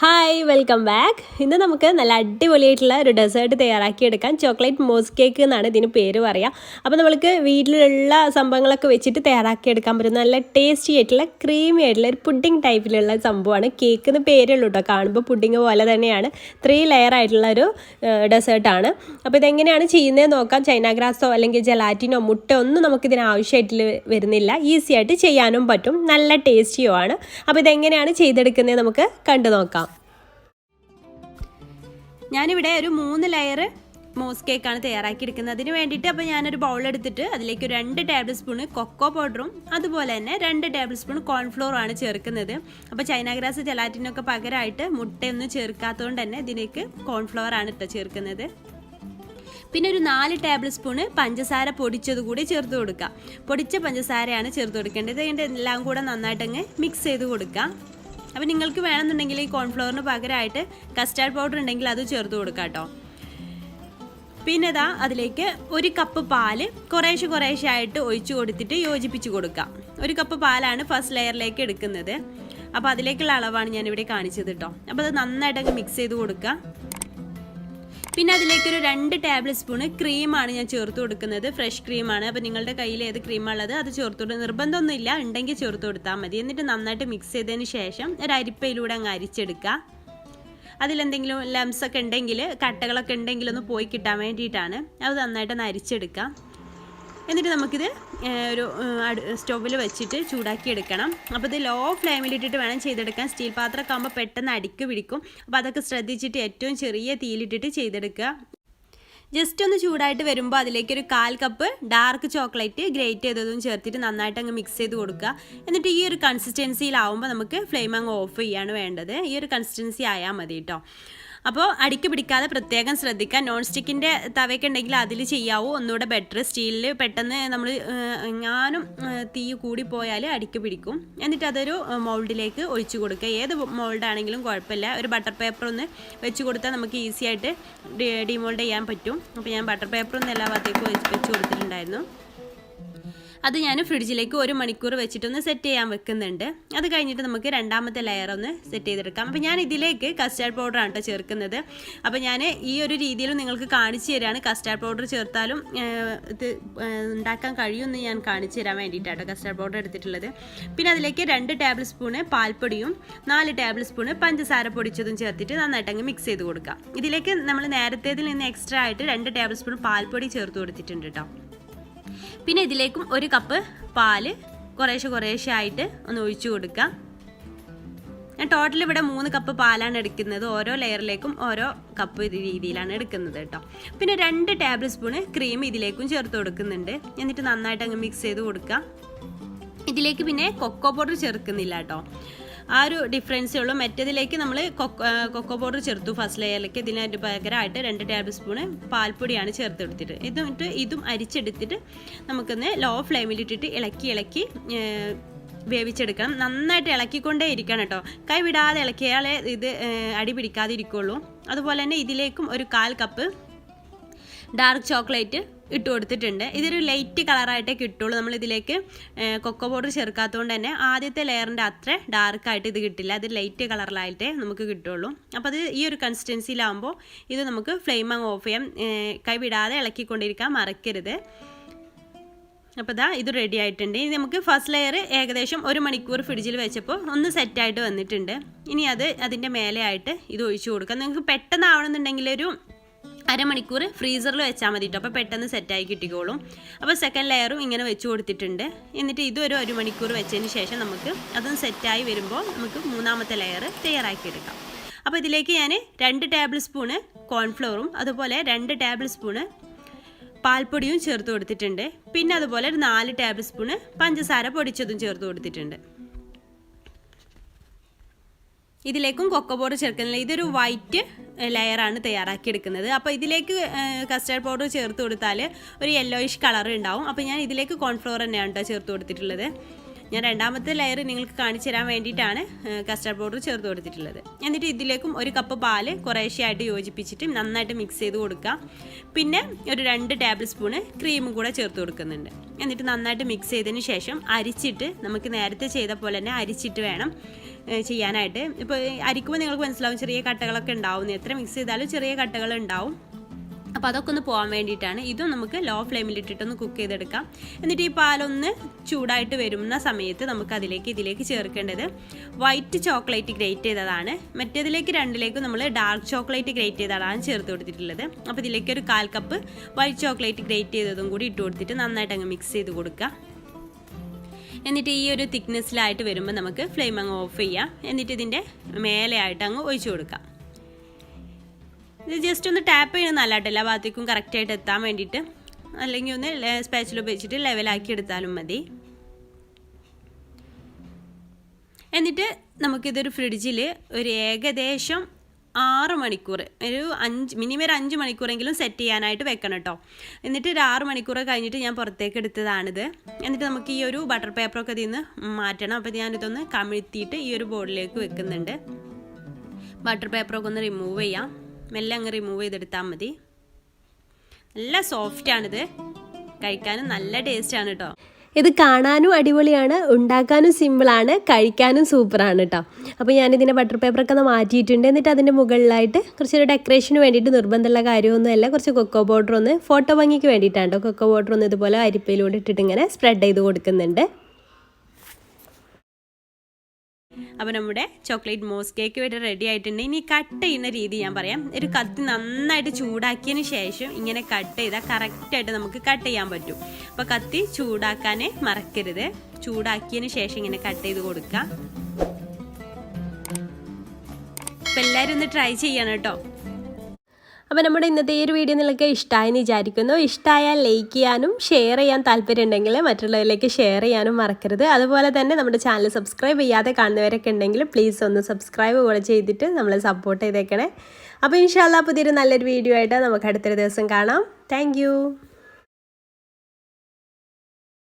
Hi welcome back. ഇന്ന് നമുക്ക് നല്ല അടിപൊളിയായിട്ടുള്ള ഒരു ഡെസേർട്ട് തയ്യാറാക്കിയെടുക്കാം. ചോക്ലേറ്റ് മോസ് കേക്ക് എന്നാണ് ഇതിന് പേര് പറയുക. അപ്പോൾ നമ്മൾക്ക് വീട്ടിലുള്ള സംഭവങ്ങളൊക്കെ വെച്ചിട്ട് തയ്യാറാക്കിയെടുക്കാൻ പറ്റുന്ന നല്ല ടേസ്റ്റി ആയിട്ടുള്ള ക്രീമി ആയിട്ടുള്ള ഒരു പുഡിംഗ് ടൈപ്പിലുള്ള സംഭവമാണ്. കേക്ക് എന്ന് പേരുള്ളൂ കേട്ടോ, കാണുമ്പോൾ പുഡിംഗ് പോലെ തന്നെയാണ്. 3 ലെയർ ആയിട്ടുള്ള ഒരു ഡെസേർട്ടാണ്. അപ്പോൾ ഇതെങ്ങനെയാണ് ചെയ്യുന്നത് നോക്കാം. ചൈന ഗ്രാസോ അല്ലെങ്കിൽ ജലാറ്റിനോ മുട്ട ഒന്നും നമുക്കിതിന് ആവശ്യമായിട്ട് വരുന്നില്ല. ഈസി ആയിട്ട് ചെയ്യാനും പറ്റും, നല്ല ടേസ്റ്റിയുമാണ്. അപ്പോൾ ഇതെങ്ങനെയാണ് ചെയ്തെടുക്കുന്നത് നമുക്ക് കണ്ടു നോക്കാം. ഞാനിവിടെ ഒരു 3 ലെയർ മോസ് കേക്കാണ് തയ്യാറാക്കിയെടുക്കുന്നത്. അതിന് വേണ്ടിയിട്ട് അപ്പോൾ ഞാനൊരു ബൗളെടുത്തിട്ട് അതിലേക്ക് 2 ടേബിൾ സ്പൂൺ കൊക്കോ പൗഡറും അതുപോലെ തന്നെ 2 ടേബിൾ സ്പൂൺ കോൺഫ്ലോറും ആണ് ചേർക്കുന്നത്. അപ്പോൾ ചൈന ഗ്രാസ് ജലാറ്റിനൊക്കെ പകരമായിട്ട് മുട്ടയൊന്നും ചേർക്കാത്തതുകൊണ്ട് തന്നെ ഇതിലേക്ക് കോൺഫ്ലവർ ആണ് ചേർക്കുന്നത്. പിന്നെ ഒരു 4 ടേബിൾ സ്പൂണ് പഞ്ചസാര പൊടിച്ചത് കൂടി ചേർത്ത് കൊടുക്കുക. പൊടിച്ച പഞ്ചസാരയാണ് ചേർത്ത് കൊടുക്കേണ്ടത്. ഇതിൻ്റെ എല്ലാം കൂടെ നന്നായിട്ടങ്ങ് മിക്സ് ചെയ്ത് കൊടുക്കുക. അപ്പോൾ നിങ്ങൾക്ക് വേണമെന്നുണ്ടെങ്കിൽ ഈ കോൺഫ്ലവറിന് പകരമായിട്ട് കസ്റ്റാർഡ് പൗഡർ ഉണ്ടെങ്കിൽ അത് ചേർത്ത് കൊടുക്കാം കേട്ടോ. പിന്നെ ഇതാ അതിലേക്ക് 1 കപ്പ് പാല് കുറേശ്ശെ ആയിട്ട് ഒഴിച്ചു കൊടുത്തിട്ട് യോജിപ്പിച്ച് കൊടുക്കാം. 1 കപ്പ് പാലാണ് ഫസ്റ്റ് ലെയറിലേക്ക് എടുക്കുന്നത്. അപ്പോൾ അതിലേക്കുള്ള അളവാണ് ഞാനിവിടെ കാണിച്ചത് കേട്ടോ. അപ്പോൾ അത് നന്നായിട്ടങ്ങ് മിക്സ് ചെയ്ത് കൊടുക്കുക. പിന്നെ അതിലേക്കൊരു 2 ടേബിൾ സ്പൂണ് ക്രീമാണ് ഞാൻ ചേർത്ത് കൊടുക്കുന്നത്. ഫ്രഷ് ക്രീമാണ്. അപ്പോൾ നിങ്ങളുടെ കയ്യിൽ ഏത് ക്രീമാണുള്ളത് അത് ചേർത്ത് കൊടുക്കുക. നിർബന്ധമൊന്നുമില്ല, ഉണ്ടെങ്കിൽ ചേർത്ത് കൊടുത്താൽ മതി. എന്നിട്ട് നന്നായിട്ട് മിക്സ് ചെയ്തതിന് ശേഷം ഒരു അരിപ്പയിലൂടെ അങ്ങ് അരിച്ചെടുക്കുക. അതിലെന്തെങ്കിലും ലംസ് ഒക്കെ ഉണ്ടെങ്കിൽ, കട്ടകളൊക്കെ ഉണ്ടെങ്കിൽ ഒന്ന് പോയി കിട്ടാൻ വേണ്ടിയിട്ടാണ്. അത് നന്നായിട്ടൊന്ന് അരിച്ചെടുക്കാം. എന്നിട്ട് നമുക്കിത് ഒരു സ്റ്റൗവിൽ വെച്ചിട്ട് ചൂടാക്കി എടുക്കണം. അപ്പോൾ ഇത് ലോ ഫ്ലെയിമിലിട്ടിട്ട് വേണം ചെയ്തെടുക്കാൻ. സ്റ്റീൽ പാത്രമൊക്കെ ആകുമ്പോൾ പെട്ടെന്ന് അടിക്ക് പിടിക്കും. അപ്പോൾ അതൊക്കെ ശ്രദ്ധിച്ചിട്ട് ഏറ്റവും ചെറിയ തീയിലിട്ടിട്ട് ചെയ്തെടുക്കുക. ജസ്റ്റ് ഒന്ന് ചൂടായിട്ട് വരുമ്പോൾ അതിലേക്കൊരു 1/4 കപ്പ് ഡാർക്ക് ചോക്ലേറ്റ് ഗ്രേറ്റ് ചെയ്തതും ചേർത്തിട്ട് നന്നായിട്ട് അങ്ങ് മിക്സ് ചെയ്ത് കൊടുക്കുക. എന്നിട്ട് ഈ ഒരു കൺസിസ്റ്റൻസിയിലാവുമ്പോൾ നമുക്ക് ഫ്ലെയിം അങ്ങ് ഓഫ് ചെയ്യാണ് വേണ്ടത്. ഈ ഒരു കൺസിസ്റ്റൻസി ആയാൽ മതി കേട്ടോ. അപ്പോൾ അടിക്ക് പിടിക്കാതെ പ്രത്യേകം ശ്രദ്ധിക്കുക. നോൺ സ്റ്റിക്കിൻ്റെ തവയൊക്കെ ഉണ്ടെങ്കിൽ അതിൽ ചെയ്യാവൂ, ഒന്നുകൂടെ ബെറ്റർ. സ്റ്റീലിൽ പെട്ടെന്ന് നമ്മൾ എങ്ങാനും തീ കൂടിപ്പോയാൽ അടിക്ക് പിടിക്കും. എന്നിട്ട് അതൊരു മോൾഡിലേക്ക് ഒഴിച്ചു കൊടുക്കുക. ഏത് മോൾഡാണെങ്കിലും കുഴപ്പമില്ല. ഒരു ബട്ടർ പേപ്പർ ഒന്ന് വെച്ച് കൊടുത്താൽ നമുക്ക് ഈസി ആയിട്ട് ഡിമോൾഡ് ചെയ്യാൻ പറ്റും. അപ്പോൾ ഞാൻ ബട്ടർ പേപ്പർ ഒന്ന് എല്ലാ ഭാഗത്തേക്കും വെച്ച് കൊടുത്തിട്ടുണ്ടായിരുന്നു. അത് ഞാൻ ഫ്രിഡ്ജിലേക്ക് 1 മണിക്കൂർ വെച്ചിട്ടൊന്ന് സെറ്റ് ചെയ്യാൻ വെക്കുന്നുണ്ട്. അത് കഴിഞ്ഞിട്ട് നമുക്ക് രണ്ടാമത്തെ ലെയർ ഒന്ന് സെറ്റ് ചെയ്തെടുക്കാം. അപ്പോൾ ഞാൻ ഇതിലേക്ക് കസ്റ്റാർഡ് പൗഡറാണ് കേട്ടോ ചേർക്കുന്നത്. അപ്പോൾ ഞാൻ ഈ ഒരു രീതിയിൽ നിങ്ങൾക്ക് കാണിച്ചു തരാണ്. കസ്റ്റാർഡ് പൗഡർ ചേർത്താലും ഇത് ഉണ്ടാക്കാൻ കഴിയുമെന്ന് ഞാൻ കാണിച്ചു തരാൻ വേണ്ടിയിട്ടാണ് കസ്റ്റാർഡ് പൗഡർ എടുത്തിട്ടുള്ളത്. പിന്നെ അതിലേക്ക് 2 ടേബിൾ സ്പൂണ് പാൽപ്പൊടിയും 4 ടേബിൾ സ്പൂണ് പഞ്ചസാര പൊടിച്ചതും ചേർത്തിട്ട് നന്നായിട്ട് അങ്ങ് മിക്സ് ചെയ്ത് കൊടുക്കാം. ഇതിലേക്ക് നമ്മൾ നേരത്തേതിൽ നിന്ന് എക്സ്ട്രാ ആയിട്ട് 2 ടേബിൾ സ്പൂൺ പാൽപ്പൊടി ചേർത്ത് കൊടുത്തിട്ടുണ്ട് കേട്ടോ. പിന്നെ ഇതിലേക്കും 1 കപ്പ് പാല് കുറേശ്ശെ ആയിട്ട് ഒന്ന് ഒഴിച്ചു കൊടുക്കുക. ഞാൻ ടോട്ടൽ ഇവിടെ 3 കപ്പ് പാലാണ് എടുക്കുന്നത്. ഓരോ ലെയറിലേക്കും ഓരോ കപ്പ് രീതിയിലാണ് എടുക്കുന്നത് കേട്ടോ. പിന്നെ 2 ടേബിൾ സ്പൂണ് ക്രീം ഇതിലേക്കും ചേർത്ത് കൊടുക്കുന്നുണ്ട്. എന്നിട്ട് നന്നായിട്ട് അങ്ങ് മിക്സ് ചെയ്ത് കൊടുക്കുക. ഇതിലേക്ക് പിന്നെ കൊക്കോ പൗഡർ ചേർക്കുന്നില്ല കേട്ടോ. ആ ഒരു ഡിഫറൻസേ ഉള്ളൂ. മറ്റേതിലേക്ക് നമ്മൾ കൊക്കോ പൗഡർ ചേർത്തു ഫസ്റ്റ് ലെയറിലേക്ക്. ഇതിനു പകരമായിട്ട് 2 ടേബിൾ സ്പൂണ് പാൽപ്പൊടിയാണ് ചേർത്ത് എടുത്തിട്ട് ഇതും അരിച്ചെടുത്തിട്ട് നമുക്കൊന്ന് ലോ ഫ്ലെയിമിലിട്ടിട്ട് ഇളക്കി വേവിച്ചെടുക്കണം. നന്നായിട്ട് ഇളക്കിക്കൊണ്ടേ ഇരിക്കണം കേട്ടോ. കൈ വിടാതെ ഇളക്കിയാലേ ഇത് അടി പിടിക്കാതെ ഇരിക്കുള്ളൂ. അതുപോലെ തന്നെ ഇതിലേക്കും ഒരു 1/4 കപ്പ് ഡാർക്ക് ചോക്ലേറ്റ് ഇട്ട് കൊടുത്തിട്ടുണ്ട്. ഇതൊരു ലൈറ്റ് കളറായിട്ടേ കിട്ടുള്ളൂ. നമ്മളിതിലേക്ക് കൊക്കോ പൗഡർ ചേർക്കാത്തതുകൊണ്ട് തന്നെ ആദ്യത്തെ ലെയറിൻ്റെ അത്ര ഡാർക്കായിട്ട് ഇത് കിട്ടില്ല. അത് ലൈറ്റ് കളറിലായിട്ടേ നമുക്ക് കിട്ടുള്ളൂ. അപ്പോൾ അത് ഈ ഒരു കൺസിസ്റ്റൻസിയിലാകുമ്പോൾ ഇത് നമുക്ക് ഫ്ലെയിം അങ്ങ് ഓഫ് ചെയ്യാം. കൈ വിടാതെ ഇളക്കിക്കൊണ്ടിരിക്കാൻ മറക്കരുത്. അപ്പോൾ ഇതാ ഇത് റെഡി ആയിട്ടുണ്ട്. ഇനി നമുക്ക് ഫസ്റ്റ് ലെയർ ഏകദേശം 1 മണിക്കൂർ ഫ്രിഡ്ജിൽ വെച്ചപ്പോൾ ഒന്ന് സെറ്റായിട്ട് വന്നിട്ടുണ്ട്. ഇനി അതിൻ്റെ മേലെ ആയിട്ട് ഇത് ഒഴിച്ചു കൊടുക്കാം. നിങ്ങൾക്ക് പെട്ടെന്ന് ആവണമെന്നുണ്ടെങ്കിൽ ഒരു അരമണിക്കൂർ ഫ്രീസറിൽ വെച്ചാൽ മതി കേട്ടോ. അപ്പോൾ പെട്ടെന്ന് സെറ്റായി കിട്ടിക്കോളും. അപ്പോൾ സെക്കൻഡ് ലെയറും ഇങ്ങനെ വെച്ച് കൊടുത്തിട്ടുണ്ട്. എന്നിട്ട് ഇതൊരു 1 മണിക്കൂർ വെച്ചതിന് ശേഷം നമുക്ക് അതും സെറ്റായി വരുമ്പോൾ നമുക്ക് 3ാമത്തെ ലെയർ തയ്യാറാക്കിയെടുക്കാം. അപ്പോൾ ഇതിലേക്ക് ഞാൻ 2 ടേബിൾ സ്പൂണ് കോൺഫ്ലവറും അതുപോലെ 2 ടേബിൾ സ്പൂണ് പാൽപ്പൊടിയും ചേർത്ത് കൊടുത്തിട്ടുണ്ട്. പിന്നെ അതുപോലെ ഒരു 4 ടേബിൾ സ്പൂണ് പഞ്ചസാര പൊടിച്ചതും ചേർത്ത് കൊടുത്തിട്ടുണ്ട്. ഇതിലേക്കും കൊക്കോ പൗഡർ ചേർക്കുന്നില്ല. ഇതൊരു വൈറ്റ് ലെയറാണ് തയ്യാറാക്കിയെടുക്കുന്നത്. അപ്പോൾ ഇതിലേക്ക് കസ്റ്റാർഡ് പൗഡർ ചേർത്ത് കൊടുത്താൽ ഒരു യെല്ലോയിഷ് കളർ ഉണ്ടാവും. അപ്പോൾ ഞാൻ ഇതിലേക്ക് കോൺഫ്ലവർ തന്നെയാണ് കേട്ടോ ചേർത്ത് കൊടുത്തിട്ടുള്ളത്. ഞാൻ രണ്ടാമത്തെ ലെയർ നിങ്ങൾക്ക് കാണിച്ചു തരാൻ വേണ്ടിയിട്ടാണ് കസ്റ്റാർഡ് പൗഡർ ചേർത്ത് കൊടുത്തിട്ടുള്ളത്. എന്നിട്ട് ഇതിലേക്കും 1 കപ്പ് പാല് കുറേശ്ശെയായിട്ട് യോജിപ്പിച്ചിട്ട് നന്നായിട്ട് മിക്സ് ചെയ്ത് കൊടുക്കുക. പിന്നെ ഒരു 2 ടേബിൾ സ്പൂണ് ക്രീമും കൂടെ ചേർത്ത് കൊടുക്കുന്നുണ്ട്. എന്നിട്ട് നന്നായിട്ട് മിക്സ് ചെയ്തതിന് ശേഷം അരിച്ചിട്ട് നമുക്ക് നേരത്തെ ചെയ്ത പോലെ തന്നെ അരിച്ചിട്ട് വേണം ചെയ്യാനായിട്ട്. ഇപ്പോൾ അരിക്കുമ്പോൾ നിങ്ങൾക്ക് മനസ്സിലാവും ചെറിയ കട്ടകളൊക്കെ ഉണ്ടാവും, എത്ര മിക്സ് ചെയ്താലും ചെറിയ കട്ടകൾ ഉണ്ടാവും. അപ്പോൾ അതൊക്കെ ഒന്ന് പോകാൻ വേണ്ടിയിട്ടാണ്. ഇതും നമുക്ക് ലോ ഫ്ലെയിമിലിട്ടിട്ടൊന്ന് കുക്ക് ചെയ്തെടുക്കാം. എന്നിട്ട് ഈ പാലൊന്ന് ചൂടായിട്ട് വരുന്ന സമയത്ത് നമുക്ക് ഇതിലേക്ക് ചേർക്കേണ്ടത് വൈറ്റ് ചോക്ലേറ്റ് ഗ്രേറ്റ് ചെയ്തതാണ്. മറ്റേതിലേക്ക് രണ്ടിലേക്കും നമ്മൾ ഡാർക്ക് ചോക്ലേറ്റ് ഗ്രേറ്റ് ചെയ്തതാണ് ചേർത്ത് കൊടുത്തിട്ടുള്ളത്. അപ്പോൾ ഇതിലേക്ക് ഒരു 1/4 കപ്പ് വൈറ്റ് ചോക്ലേറ്റ് ഗ്രേറ്റ് ചെയ്തതും കൂടി ഇട്ട് കൊടുത്തിട്ട് നന്നായിട്ട് അങ്ങ് മിക്സ് ചെയ്ത് കൊടുക്കുക. എന്നിട്ട് ഈ ഒരു തിക്നെസ്സിലായിട്ട് വരുമ്പോൾ നമുക്ക് ഫ്ലെയിം അങ്ങ് ഓഫ് ചെയ്യാം. എന്നിട്ട് ഇതിൻ്റെ മേലെയായിട്ട് അങ്ങ് ഒഴിച്ചു കൊടുക്കാം. ഇത് ജസ്റ്റ് ഒന്ന് ടാപ്പ് ചെയ്യുന്നത് നല്ലതായിട്ട് എല്ലാ ഭാഗത്തേക്കും കറക്റ്റായിട്ട് എത്താൻ വേണ്ടിയിട്ട്, അല്ലെങ്കിൽ ഒന്ന് സ്പാച്ചിൽ ഉപയോഗിച്ചിട്ട് ലെവലാക്കി എടുത്താലും മതി. എന്നിട്ട് നമുക്കിതൊരു ഫ്രിഡ്ജിൽ ഒരു ഏകദേശം 6 മണിക്കൂർ, മിനിമം ഒരു 5 മണിക്കൂറെങ്കിലും സെറ്റ് ചെയ്യാനായിട്ട് വെക്കണം കേട്ടോ. എന്നിട്ട് ഒരു 6 മണിക്കൂർ കഴിഞ്ഞിട്ട് ഞാൻ പുറത്തേക്ക് എടുത്തതാണിത്. എന്നിട്ട് നമുക്ക് ഈ ഒരു ബട്ടർ പേപ്പറൊക്കെ ഇതിൽ നിന്ന് മാറ്റണം. അപ്പോൾ ഞാനിതൊന്ന് കമിഴ്ത്തിയിട്ട് ഈ ഒരു ബോർഡിലേക്ക് വെക്കുന്നുണ്ട്. ബട്ടർ പേപ്പറൊക്കെ ഒന്ന് റിമൂവ് ചെയ്യാം. മെല്ലെ അങ്ങ് റിമൂവ് ചെയ്തെടുത്താൽ മതി. നല്ല സോഫ്റ്റാണിത്, കഴിക്കാനും നല്ല ടേസ്റ്റാണ് കേട്ടോ. ഇത് കാണാനും അടിപൊളിയാണ്, ഉണ്ടാക്കാനും സിമ്പിളാണ്, കഴിക്കാനും സൂപ്പറാണ് കേട്ടോ. അപ്പോൾ ഞാനിതിൻ്റെ ബട്ടർ പേപ്പറൊക്കെ ഒന്ന് മാറ്റിയിട്ടുണ്ട്. എന്നിട്ട് അതിൻ്റെ മുകളിലായിട്ട് കുറച്ചൊരു ഡെക്കറേഷന് വേണ്ടിയിട്ട്, നിർബന്ധമുള്ള കാര്യമൊന്നുമല്ല, കുറച്ച് കൊക്കോ പൗഡർ ഒന്ന് ഫോട്ടോ ഭംഗിക്ക് വേണ്ടിയിട്ടാണ് കേട്ടോ. കൊക്കോ പൗഡർ ഒന്ന് ഇതുപോലെ അരിപ്പയിലൂടെ ഇട്ടിട്ട് ഇങ്ങനെ സ്പ്രെഡ് ചെയ്ത് കൊടുക്കുന്നുണ്ട്. അപ്പോൾ നമ്മുടെ ചോക്ലേറ്റ് മോസ് കേക്ക് ഇവിടെ റെഡി ആയിട്ടുണ്ട്. ഇനി കട്ട് ചെയ്യുന്ന രീതി ഞാൻ പറയാം. ഒരു കത്തി നന്നായിട്ട് ചൂടാക്കിയതിന് ശേഷം ഇങ്ങനെ കട്ട് ചെയ്താൽ കറക്റ്റായിട്ട് നമുക്ക് കട്ട് ചെയ്യാൻ പറ്റും. അപ്പോൾ കത്തി ചൂടാക്കാനേ മറക്കരുത്. ചൂടാക്കിയതിന് ശേഷം ഇങ്ങനെ കട്ട് ചെയ്ത് കൊടുക്കുക. അപ്പോൾ എല്ലാവരും ഒന്ന് ട്രൈ ചെയ്യണം കേട്ടോ. അപ്പോൾ നമ്മുടെ ഇന്നത്തെ ഈ ഒരു വീഡിയോ നിങ്ങൾക്ക് ഇഷ്ടമായെന്ന് വിചാരിക്കുന്നു. ഇഷ്ടമായാൽ ലൈക്ക് ചെയ്യാനും ഷെയർ ചെയ്യാൻ താല്പര്യം ഉണ്ടെങ്കിൽ മറ്റുള്ളവരിലേക്ക് ഷെയർ ചെയ്യാനും മറക്കരുത്. അതുപോലെ തന്നെ നമ്മുടെ ചാനൽ സബ്സ്ക്രൈബ് ചെയ്യാതെ കാണുന്നവരൊക്കെ ഉണ്ടെങ്കിൽ പ്ലീസ് ഒന്ന് സബ്സ്ക്രൈബ് കൂടെ ചെയ്തിട്ട് നമ്മളെ സപ്പോർട്ട് ചെയ്തേക്കണേ. അപ്പോൾ ഇൻഷാല്ലാ പുതിയൊരു നല്ലൊരു വീഡിയോ ആയിട്ട് നമുക്ക് അടുത്തൊരു ദിവസം കാണാം. താങ്ക്